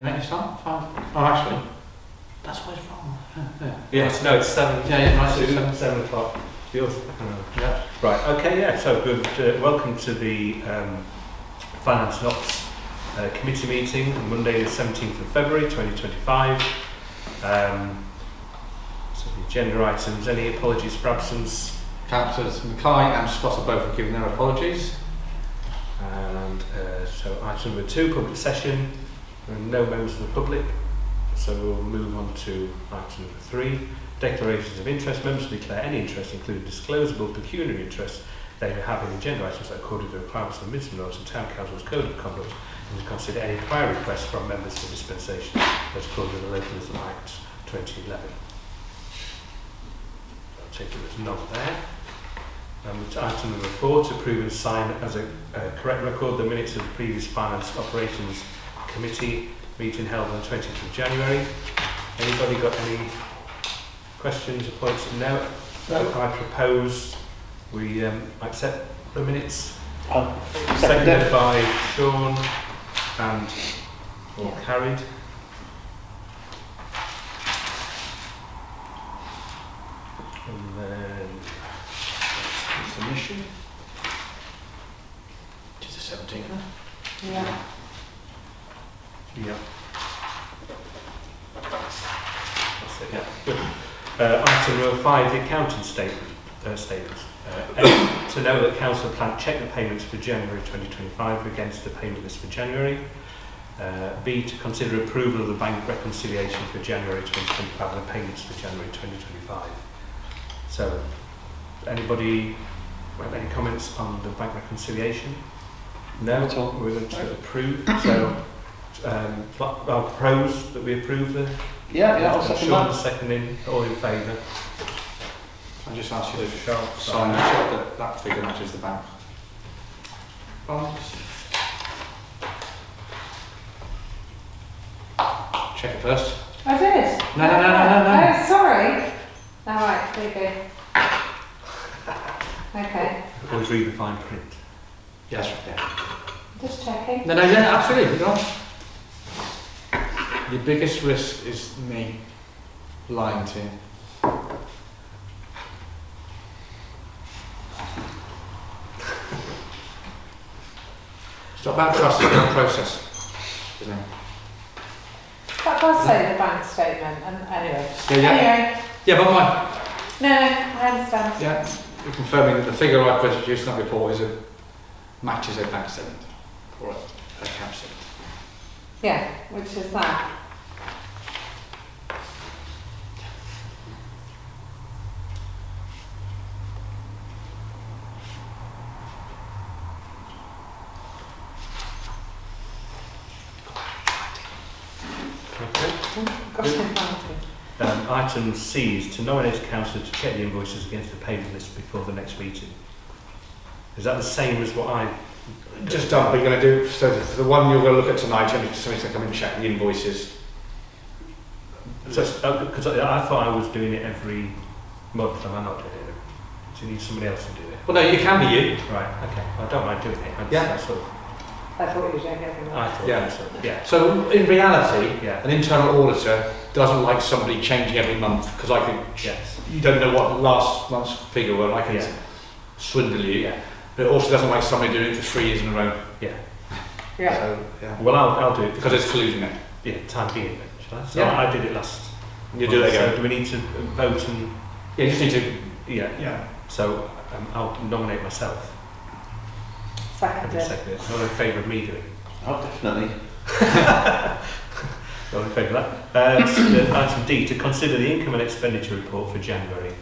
Next time? Oh, actually, that's where it's from. Yes, no, it's 7. Yeah, right, so 7 o'clock. Yours? Yeah. Right, okay, yeah, so good. Welcome to the Finance and Ops Committee meeting on Monday the 17th of February 2025. So the agenda items, any apologies for absence? Councillors Mackay and Scott have both given their apologies. And so item number 2, public session. There are no members of the public, so we'll move on to item number 3, declarations of interest. Members will declare any interest, including disclosable pecuniary interest they may have in agenda items according to the requirements of the Municipal Laws and Town Council's Code of Conduct, and to consider any prior requests from members for dispensation as according to the Localism Act 2011. I'll take it there's none there. Item number 4, to approve and sign as a correct record the minutes of the previous Finance Operations Committee meeting held on the 20th of January. Anybody got any questions or points? No. I propose we accept the minutes. Seconded by Sean and all carried. And then submission. Which is the 17th. Yeah. Yeah. That's it, yeah. Good. Item number 5, the accounting statements. A, to know that Council plan check the payments for January 2025 against the payment list for January. B, to consider approval of the bank reconciliation for January 2025 and the payments for January 2025. So, anybody have any comments on the bank reconciliation? No, we're going to approve. So, I'll propose that we approve the. I'll second that. Seconding, all in favour. I just ask you to sign and check that figure matches the bank bonds. Check it first. I did. No. Oh, sorry. All right, there you go. Okay, Always read the fine print. Yes. Yeah. just checking. No, absolutely. No. Your biggest risk is me lying to you. It's not about trust, it's about process, isn't it? That does say the bank statement, and anyway. Yeah. Yeah, but mine. No, I understand. Yeah, you're confirming that the figure I produced in that report matches a bank statement or a account statement. Yeah, which is that. Item C is to nominate a councillor to check the invoices against the payment list before the next meeting. Is that the same as what I Just done, but you're going to do, so the one you're going to look at tonight, somebody's going to come and check the invoices. because I thought I was doing it every month and I'm not doing it. Do you need somebody else to do it? Well, no, you can be you. Right, okay. I don't mind doing it. Yeah. That's what you're doing every I month. thought Yeah. so. Yeah. So in reality, Yeah. an internal auditor doesn't like somebody changing every month because I could. Yes. You don't know what last month's figure were, and I can Yeah. swindle you. Yeah. But it also doesn't like somebody doing it for 3 years in a row. Yeah. Yeah. So, yeah. Well, I'll do it Because it's collusion it. yeah, time being then, shall I? So Yeah. I did it last. You do it So again. do we need to vote and Yeah, you just need to. yeah? Yeah. So I'll nominate myself. Seconded. Second. All in favour of me doing it? Oh, definitely. All in favour of that. Item D, to consider the income and expenditure report for January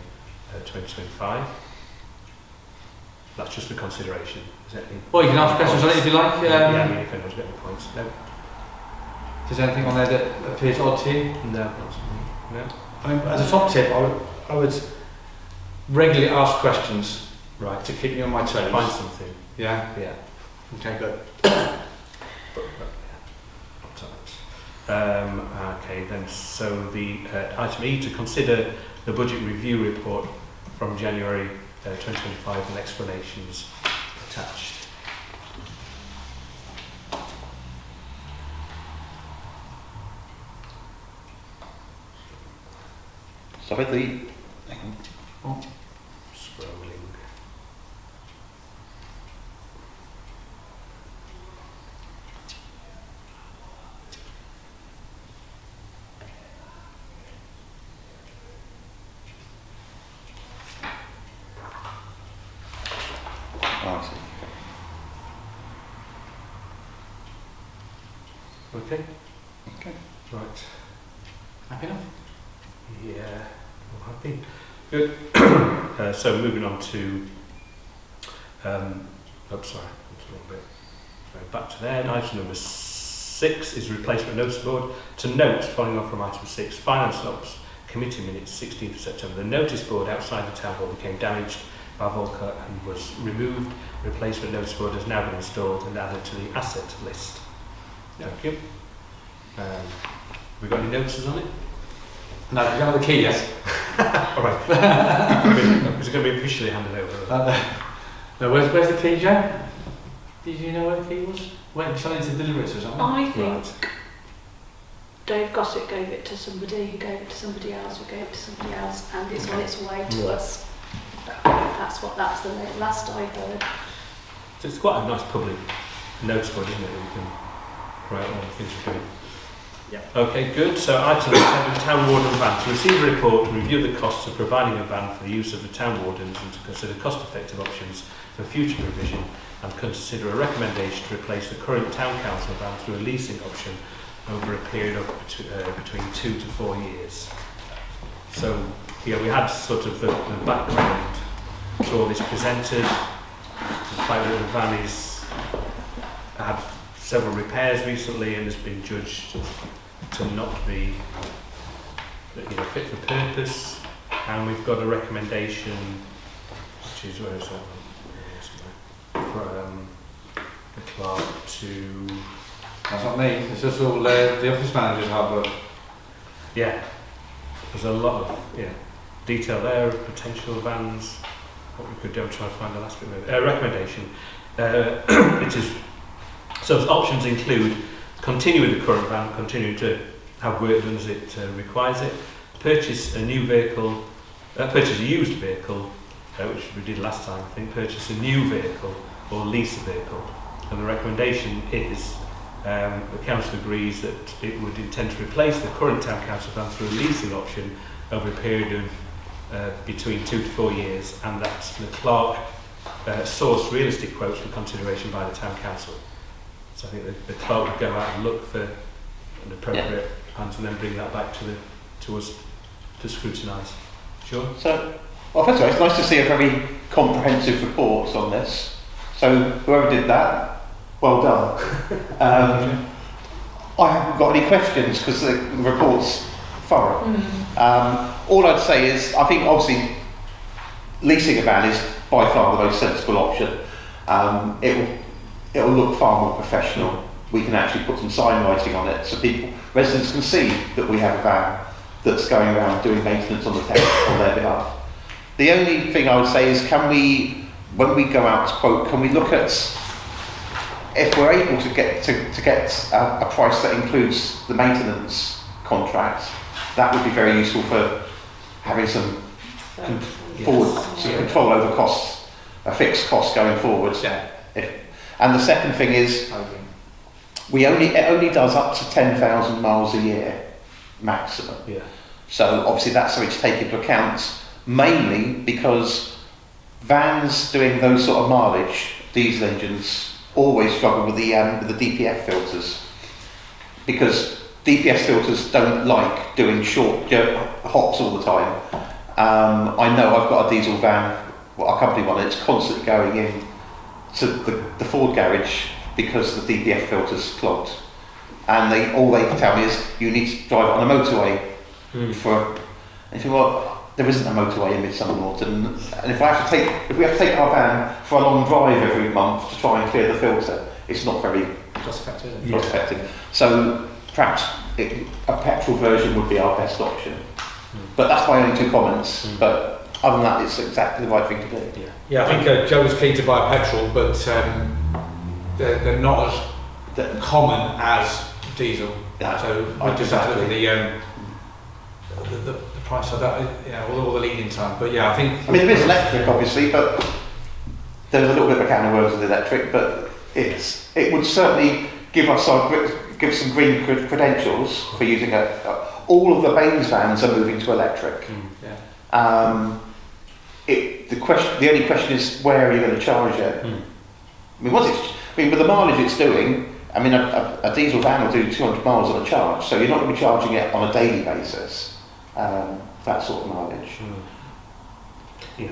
2025. That's just for consideration. Is that any- Well, you can ask questions on it if you like. yeah, I mean, if anyone's got any points. No. Is there anything on there that appears odd to you? No, not something. No. I mean, as a top tip, I would regularly ask questions Right. to keep me on my toes. Find something. Yeah. Yeah. Okay, good. Okay, then, so the item E, to consider the budget review report from January 2025 and explanations attached. So I the, hang on. Scrolling. Oh, I see. Okay. Okay. Right. Happy enough? Yeah. Well, happy. Good. So moving on to. Oh, sorry. That's a little bit. Back to there. Item number 6 is replacement notice board. To note, following on from item 6, Finance and Ops Committee minutes, 16th of September. The notice board outside the town hall became damaged by Volker and was removed. Replacement notice board has now been installed and added to the asset list. Thank you. We got any notices on it? No, you don't have the key yet. All right. Is it going to be officially handed over? No, where's the key, Joe? Did you know where the key was? Wait, decided to deliver it or something? I think Right. Dave Gossett gave it to somebody, who gave it to somebody else, who gave it to somebody else, and it's on its way to us. That's the last I heard. So it's quite a nice public notice board, isn't it? That you can write all the things you're doing. Yeah. Okay, good. So item 7, town warden van. To receive a report to review the costs of providing a van for the use of the town wardens and to consider cost-effective options for future provision and consider a recommendation to replace the current town council van through a leasing option over a period of between 2 to 4 years. So yeah, we had sort of the background to all this presented. The fact that the van is had several repairs recently and has been judged to not be fit for purpose, and we've got a recommendation, which is where is that one? From the clerk to That's not me. It's just all the office manager's hard work. there's a lot of detail there of potential vans. What we could do, I'm trying to find the last bit of it. Recommendation. It is so options include continuing the current van, continuing to have work done as it requires it, purchase a new vehicle, purchase a used vehicle, which we did last time, I think, purchase a new vehicle or lease a vehicle. And the recommendation is the council agrees that it would intend to replace the current town council van through a leasing option over a period of between 2 to 4 years, and that the clerk source realistic quotes for consideration by the town council. So I think the clerk would go out and look for an appropriate answer and then bring that back to us to scrutinise. Sure. So, well, first of all, it's nice to see a very comprehensive report on this. So, whoever did that, well done. I haven't got any questions because the report's thorough. All I'd say is, I think obviously leasing a van is by far the most sensible option. It will look far more professional. We can actually put some sign writing on it so residents can see that we have a van that's going around doing maintenance on the town on their behalf. The only thing I would say is, when we go out to quote, can we look at if we're able to get a price that includes the maintenance contract? That would be very useful for having some control over costs, a fixed cost going forward. Yeah. And the second thing is, it only does up to 10,000 miles a year maximum. Yeah. So obviously that's something to take into account, mainly because vans doing those sort of mileage, diesel engines, always struggle with the DPF filters, because DPF filters don't like doing short hops all the time. I know I've got a diesel van, a company one, and it's constantly going in to the Ford garage because the DPF filter's clogged, and all they tell me is you need to drive on a motorway for. And you think, well, there isn't a motorway in Midsummer Norton, and if we have to take our van for a long drive every month to try and clear the filter, it's not very Cost effective. cost effective. So perhaps a petrol version would be our best option. But that's my only 2 comments. But other than that, it's exactly the right thing to do. Yeah, I think Joe was keen to buy a petrol, but they're not as common as diesel. Yeah, So I just have to look at the price of that, yeah, all the lead-in time. But yeah, I think. I mean, there is electric, obviously, but there's a little bit of a can of worms with electric, but it would certainly give us some green credentials for using all of the Baines vans are moving to electric. Yeah. The only question is, where are you going to charge it? I mean, with the mileage it's doing, I mean, a diesel van will do 200 miles on a charge, so you're not going to be charging it on a daily basis. That sort of mileage. Yeah,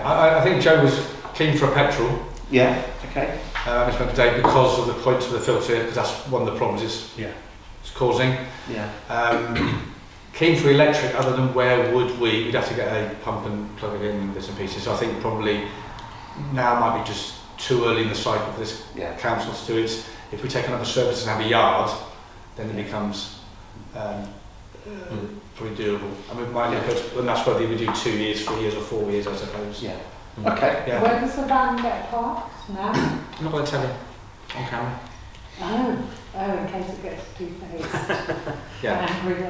I think Joe was keen for a petrol. Yeah. Okay. This one today because of the points of the filter, because that's one of the problems it's causing. Yeah. Keen for electric, other than where would we'd have to get a pump and plug it in and bits and pieces. So I think probably now might be just too early in the cycle for this council to do it. If we take another service and have a yard, then it becomes pretty doable. I mean, might look at, and that's whether we do 2 years, 3 years or 4 years, I suppose. Yeah. Okay. Yeah. Where does the van get parked now? I'm not going to tell you on camera. Oh, in case it gets too faced. Yeah.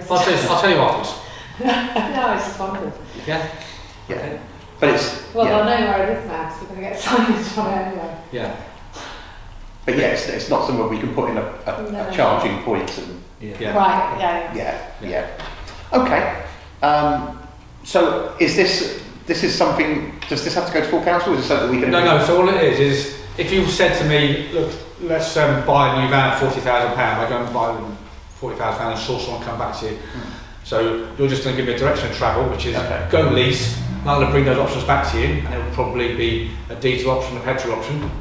I'll I'll tell you afterwards. No, I just wondered. Yeah. Yeah. But it's Well, they'll know where it is now, because we're going to get signage on it anyway. Yeah. But yes, it's not somewhere we can put in a charging point and Yeah. Right, yeah. yeah. Okay. So is this is something? Does this have to go to full council? Or is it something we can? No. So all it is if you said to me, look, let's buy a new van at £40,000, I go and buy £40,000 and source one and come back to you. So you're just going to give me a direction of travel, which is go lease. I'm going to bring those options back to you, and it will probably be a diesel option, a petrol option.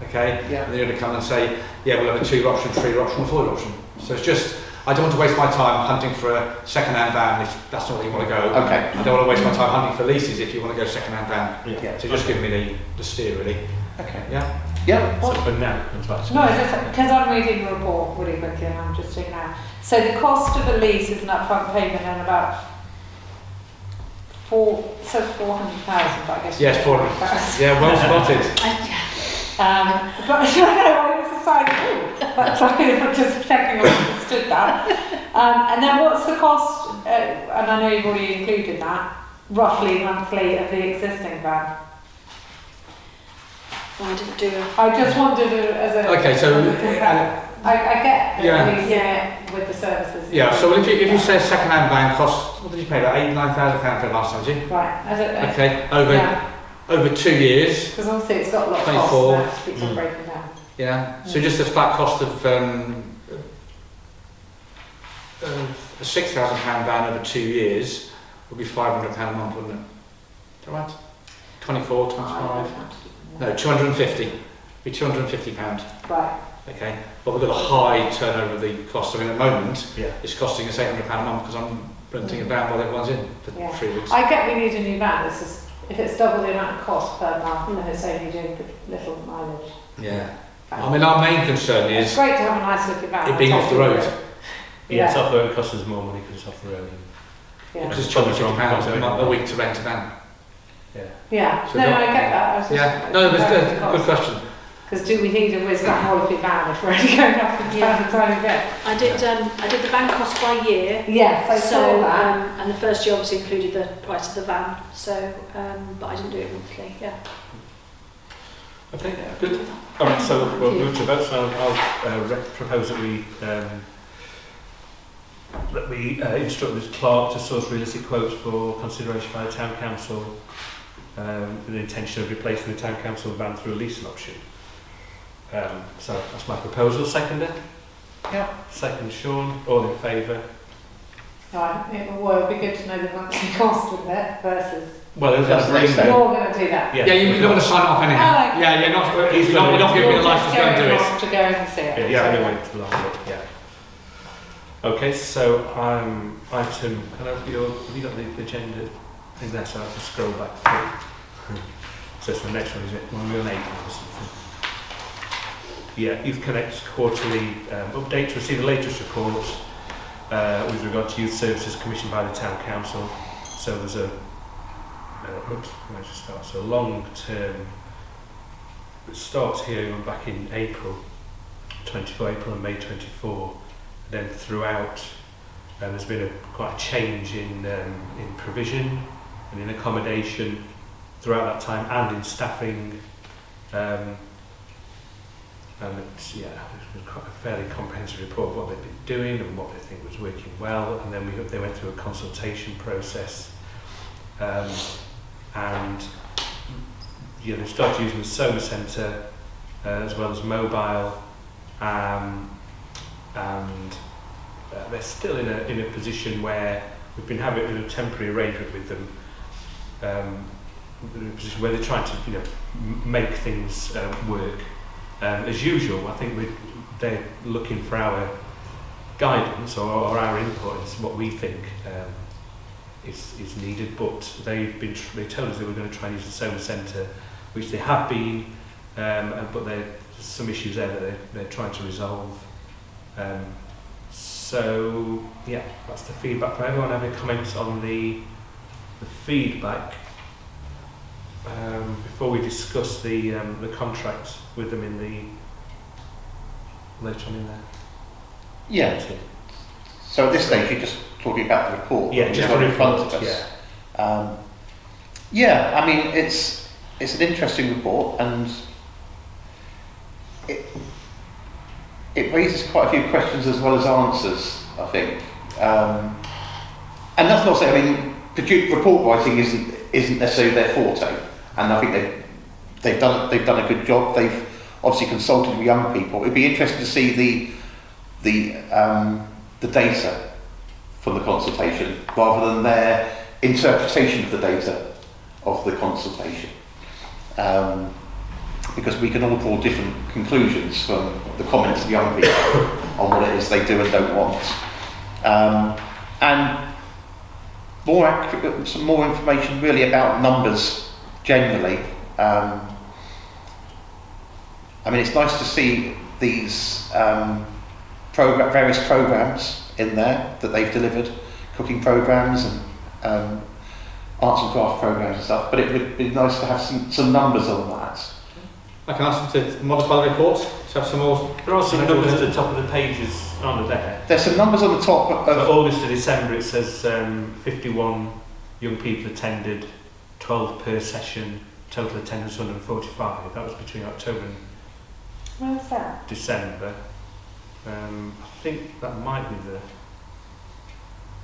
Okay. Yeah. And then you're going to come and say, yeah, we'll have a 2-year option, 3-year option, or 4-year option. So it's just, I don't want to waste my time hunting for a second-hand van if that's not where you want to go. Okay. I don't want to waste my time hunting for leases if you want to go second-hand van. Yeah. So just give me the steer, really. Okay. Yeah. Yeah. So for now, that's what No, just because I'm reading the report really quickly and I'm just doing now. So the cost of a lease is an upfront payment and about it says 400,000, but I guess. Yes, 400. Yeah, well spotted. But I don't know, I was deciding, but I'm just checking I understood that. And then what's the cost, and I know you've already included that, roughly monthly of the existing van? I didn't do it. I just wondered as a... Okay, so... I get Yeah. leasing it with the services. Yeah, so if you say second-hand van costs, what did you pay, about £8,000-9,000 for it last time, did you? Right, I don't know. Okay, over 2 years. Because obviously it's got a lot of 24. costs that keeps on breaking down. Yeah, so just the flat cost of a £6,000 van over 2 years would be £500 a month, wouldn't it? Is that right? 24, 25? No, 250. Be £250. Right. Okay, but we've got a high turnover of the cost. I mean, at the moment, Yeah. it's costing us £800 a month because I'm renting a van while everyone's in for 3 weeks. I get we need a new van. It's just, if it's double the amount of cost per month and it's only doing little mileage. Yeah. I mean, our main concern It's is great to have a nice looking van. it being off the road. Yeah, it's off the road, costs us more money because it's off the road. Yeah. It's £250 a week to rent a van. Yeah. So No, not- I get that. I was just, Yeah, no, but it's good question. Because do we need a whiz-bang quality van if we're only going up and down a tiny bit? I did the van cost by year. Yes, I saw that. And the first year obviously included the price of the van. So, but I didn't do it monthly. Yeah. Okay, good. All right, so we'll move to vote. So I'll propose that we instruct the clerk to source realistic quotes for consideration by the town council with the intention of replacing the town council van through a leasing option. So that's my proposal. Seconder? Yeah. Second, Sean. All in favour? Right. It'd be good to know the monthly cost of it versus... Well, it was That's agreed. next You're going to do that. Yeah, you're not going to sign it off anyhow. Oh, okay. Yeah, you're not giving me the license to go and do it. To go and see it. Yeah, anyway, it's last bit, yeah. Okay, so item, can I have have you got the agenda thing there, so I have to scroll back through. So it's the next one, is it? We're on 8 or something. Yeah, Youth Connect's quarterly update to receive the latest reports with regard to youth services commissioned by the town council. So there's a where does it start? So long term, it starts here back in April 24, April and May 24, and then throughout there's been quite a change in provision and in accommodation throughout that time, and in staffing. And it's quite a fairly comprehensive report of what they've been doing and what they think was working well. And then they went through a consultation process, and they started using the Soma Centre as well as mobile, and they're still in a position where we've been having a temporary arrangement with them, in a position where they're trying to make things work. As usual, I think they're looking for our guidance or our input as what we think is needed, but they told us they were going to try and use the Soma Centre, which they have been, but there's some issues there that they're trying to resolve. So yeah, that's the feedback. For everyone having comments on the feedback before we discuss the contract with them in the later on in there. Yeah. So at this stage, you're just talking about the report. Yeah, just the in front report, of us. Yeah, I mean it's an interesting report, and it raises quite a few questions as well as answers, I think. And that's not saying, I mean, report writing isn't necessarily their forte, and I think they've done a good job. They've obviously consulted with young people. It'd be interesting to see the data from the consultation rather than their interpretation of the data of the consultation, because we can all draw different conclusions from the comments of young people on what it is they do and don't want, and some more information really about numbers generally. I mean, it's nice to see these various programs in there that they've delivered, cooking programs and arts and craft programs and stuff, but it would be nice to have some numbers on that. I can ask them to modify the report, to have some more. There are some numbers at the top of the pages, aren't there? There's some numbers on the top For of August to December, it says 51 young people attended, 12 per session, total attendance 145. That was between October and Where's that? December. I think that might be the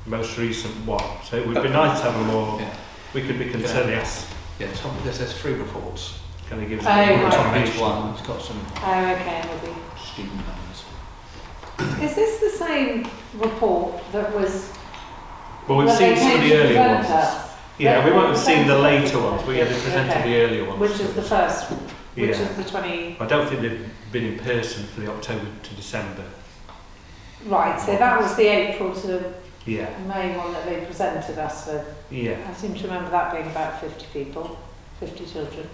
most recent one. So it would be nice to have a more. Yeah. We could be concerned. Yes. Yeah, there's 3 reports. Can they give us Oh, right. information? Each one has got some Oh, okay, maybe. student numbers. Is this the same report that was? Well, we've that seen they some of came the to earlier present ones. us? Yeah, we won't have seen the Present later us. ones, but yeah, they presented Okay. the earlier ones. Which is the first one? Which Yeah. is the 20... I don't think they've been in person for the October to December. Right, so that was the April to Yeah. May one that they presented us with. Yeah. I seem to remember that being about 50 people, 50 children.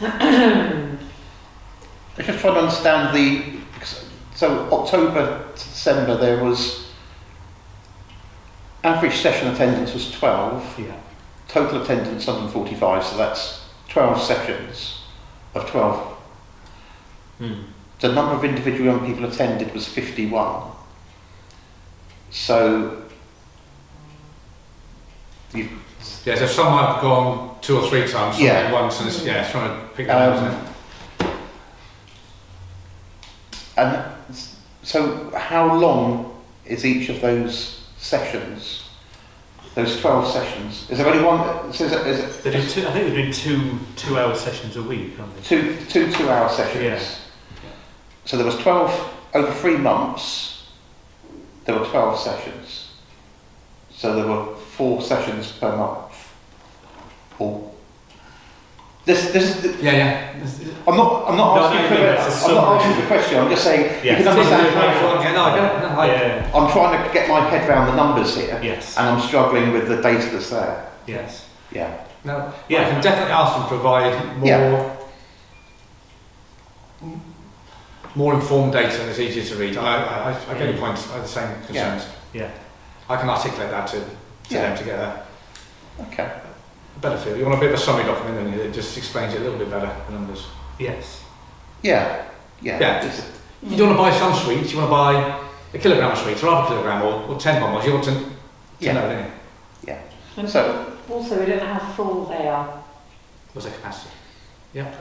I'm just trying to understand so October to December there was average session attendance was 12, Yeah. total attendance 145, so that's 12 sessions of 12. The number of individual young people attended was 51. So Yeah, so some have gone 2 or 3 times, some Yeah. once, and it's trying to pick that up, isn't it? and so how long is each of those sessions? Those 12 sessions. Is there only one? So is it They do I think they're doing 2-hour sessions a week, aren't they? two 2-hour sessions? Yeah. So there was 12 over 3 months. There were 12 sessions. So there were 4 sessions per month. Or this is. Yeah. I'm not asking for that's a I'm not summary. asking the question. I'm just saying Yeah. you can understand how. Yeah, no, I get it. No, Yeah. I'm trying to get my head around the numbers here, Yes. and I'm struggling with the data that's there. Yes. Yeah. No, Yeah. I can definitely ask them to provide more informed data and it's easier to read. I get your point. I have the same concerns. Yeah. I can articulate that to them to get a Okay. better feel. You want a bit of a summary document, and it just explains it a little bit better, the numbers. Yes. Yeah. Yeah. You don't want to buy some sweets, you want to buy a kilogram of sweets or half a kilogram or 10 bombs, you want to Yeah. know, don't you? And So- also, we don't know how full they are What's their capacity?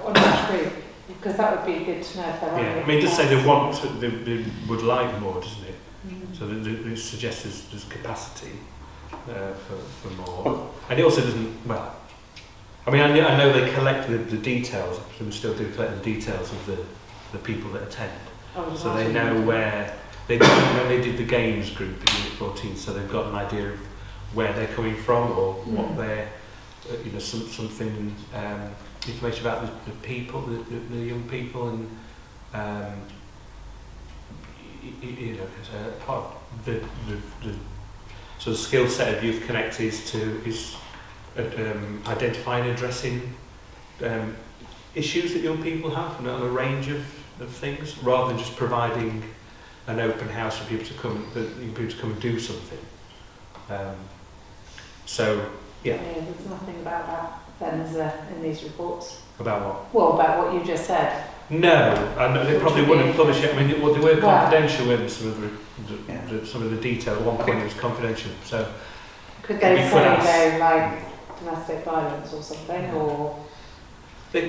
on each group, because that would be good to know if they're Yeah, running I mean, it does say they capacity. want to, they would like more, doesn't it? Mm. So it suggests there's capacity for more. And it also doesn't, well, I mean, I know they collect the details, so we still do collect the details of the people that attend. Oh, So they right. know where, when they did the games group at Unit 14, so they've got an idea of where they're coming from or what they're, something, information about the people, the young people, and part of the sort of skill set of Youth Connect is identifying and addressing issues that young people have and on a range of things, rather than just providing an open house for people to come and do something. Yeah, there's nothing about that then, is there, in these reports? About what? Well, about what you just said. No, and they probably wouldn't publish it. I mean, they were Right. confidential in some of Yeah. some of the detail. At one point, it was confidential. So Could they We say, could ask. though, like domestic violence or something, or we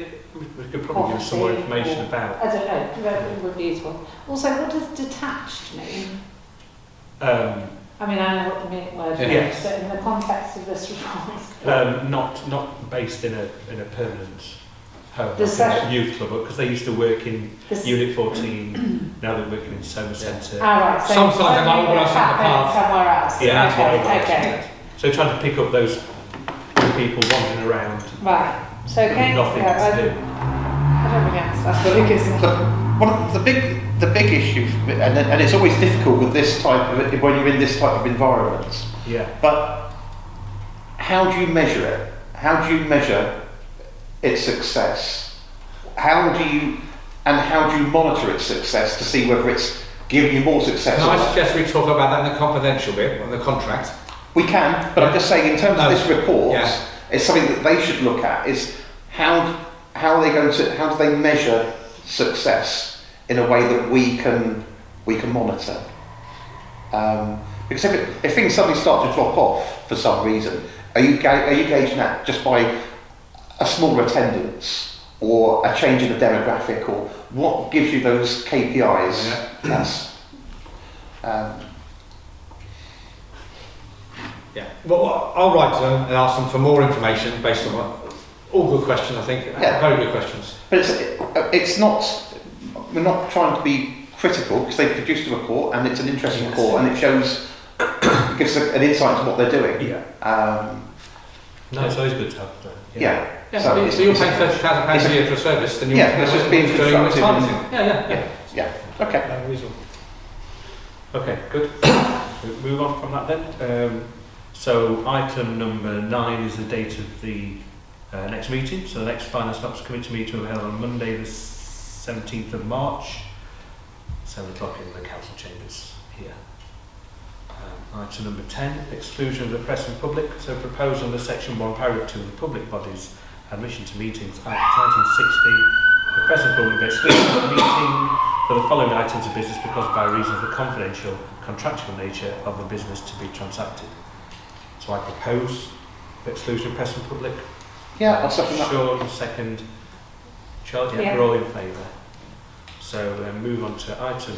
could probably give some more Poverty information or- about. I don't know, that would be useful. Also, what does detached mean? I mean, I know what the word Yes. is, but in the context of this report, Not based in a permanent home, The like a sec- youth club, because they used to work in this, Unit 14. Now they're working in Soma Centre. right, so Sometimes something they might organise that's in the happened past. somewhere else. Yeah, that's what okay, it was. okay, So trying to pick up those people wandering around, right. So again, nothing yeah, to do. I don't against that's what it is. One of the big issue, and it's always difficult with this type of, when you're in this type of environment. Yeah. But how do you measure it? How do you measure its success? How do you monitor its success to see whether it's giving you more success? Can or I not? suggest we talk about that in the confidential bit, on the contract? We can, but I'm just saying, in terms No. of this report, Yeah. it's something that they should look at. Is how are they going to, how do they measure success in a way that we can monitor? Because if things suddenly start to drop off for some reason, are you gauging that just by a smaller attendance or a change in the demographic, or what gives you those KPIs? Yeah. That's Yeah. Well, I'll write to them and ask them for more information based on what. All good questions, I think. Yeah. Very good questions. But it's not, we're not trying to be critical, because they've produced a report and it's an interesting Yes. report, and it shows, gives an insight into what they're doing. Yeah. No, it's always good to have. Yeah. Yeah, So so, it's- you're paying it's- £30,000 a year for a service, then you're Yeah, let's just be doing this constructive type of and- thing. Yeah. Yeah. Okay. No, reasonable. Okay, good. We'll move on from that then. So item number 9 is the date of the next meeting. So the next Finance and Ops Committee meeting will be held on Monday the 17th of March, 7 o'clock in the council chambers here. Item number 10, exclusion of the press and public. So proposed under section 1 paragraph 2 of the Public Bodies Admission to Meetings Act 1960, the press and public will be excluded from the meeting for the following items of business because by reason of the confidential contractual nature of the business to be transacted. So I propose the exclusion of press and public. Yeah, I'll second that. Sean, second. Charles, yeah, Yeah. we're all in favour. So move on to item